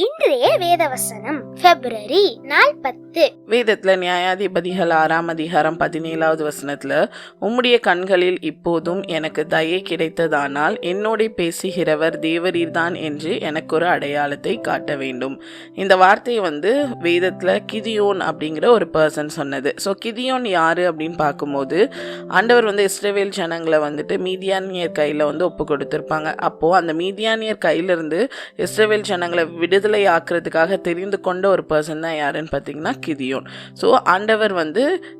இன்றைய வேதவசனம் பிப்ரவரி 10. வேதத்துல நியாயாதிபதிகள் 6ஆம் அதிகாரம் 17வது வசனத்துல, உம்முடைய கண்களில் இப்போதும் எனக்கு தயை கிடைத்ததானால் என்னோட பேசுகிறவர் தேவரீர்தான் என்று எனக்கு ஒரு அடையாளத்தை காட்ட வேண்டும். இந்த வார்த்தையை வேதத்துல கிதியோன் அப்படிங்கிற ஒரு பர்சன் சொன்னது. ஸோ கிதியோன் யாரு அப்படின்னு பார்க்கும்போது, ஆண்டவர் இஸ்ரவேல் ஜனங்களை மீதியானியர் கையில ஒப்பு கொடுத்திருப்பாங்க. அப்போ அந்த மீதியானியர் கையிலிருந்து இஸ்ரவேல் ஜனங்களை விடுதலை ஆக்குறதுக்காக தெரிந்து கொண்ட ஒரு பர்சன் தான் யாருன்னு பார்த்தீங்கன்னா கிதியோன். ஸோ ஆண்டவர்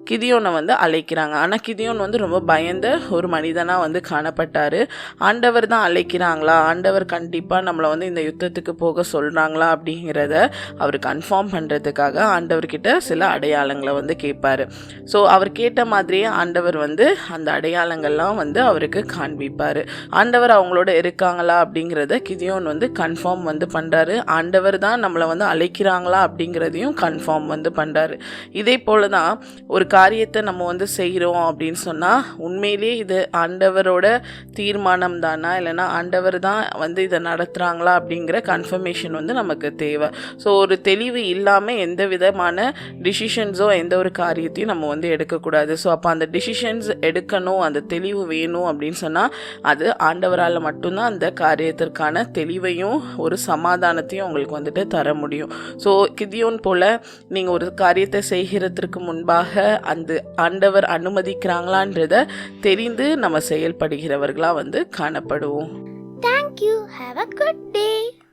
கிதியோனை அழைக்கிறாங்க. ஆனால் கிதியோன் ரொம்ப பயந்த ஒரு மனிதனாக காணப்பட்டார். ஆண்டவர் தான் அழைக்கிறாங்களா, ஆண்டவர் கண்டிப்பாக நம்மளை இந்த யுத்தத்துக்கு போக சொல்கிறாங்களா அப்படிங்கிறத அவர் கன்ஃபார்ம் பண்ணுறதுக்காக ஆண்டவர்கிட்ட சில அடையாளங்களை கேட்பார். ஸோ அவர் கேட்ட மாதிரியே ஆண்டவர் அந்த அடையாளங்கள்லாம் அவருக்கு காண்பிப்பார். ஆண்டவர் அவங்களோட இருக்காங்களா அப்படிங்கிறத கிதியோன் கன்ஃபார்ம் பண்ணுறாரு. ஆண்டவர் தான் நம்மளை அழைக்கிறாங்களா அப்படிங்கிறதையும் கன்ஃபார்ம் பண்ணுறாரு. இதே போல தான் ஒரு காரியத்தை நம்ம செய்கிறோம் அப்படின்னு சொன்னால், உண்மையிலே இது ஆண்டவரோட தீர்மானம் தானா, இல்லைனா ஆண்டவர் தான் இதை நடத்துகிறாங்களா அப்படிங்கிற கன்ஃபர்மேஷன் நமக்கு தேவை. ஸோ ஒரு தெளிவு இல்லாமல் எந்த விதமான டிசிஷன்ஸோ எந்த ஒரு காரியத்தையும் நம்ம எடுக்கக்கூடாது. ஸோ அப்போ அந்த டிசிஷன்ஸ் எடுக்கணும், அந்த தெளிவு வேணும் அப்படின்னு சொன்னால், அது ஆண்டவரால் மட்டும்தான் அந்த காரியத்திற்கான தெளிவையும் ஒரு சமாதானத்தையும் உங்களுக்கு தர முடியும். ஸோ கிதியோன் போல நீங்கள் ஒரு காரியத்தை செய்கிறதுக்கு முன்பாக அந்த ஆண்டவர் அனுமதிக்கிறாங்களான்றத தெரிந்து நம்ம செயல்படுகிறவர்களாக காணப்படுவோம். Thank you. Have a good day.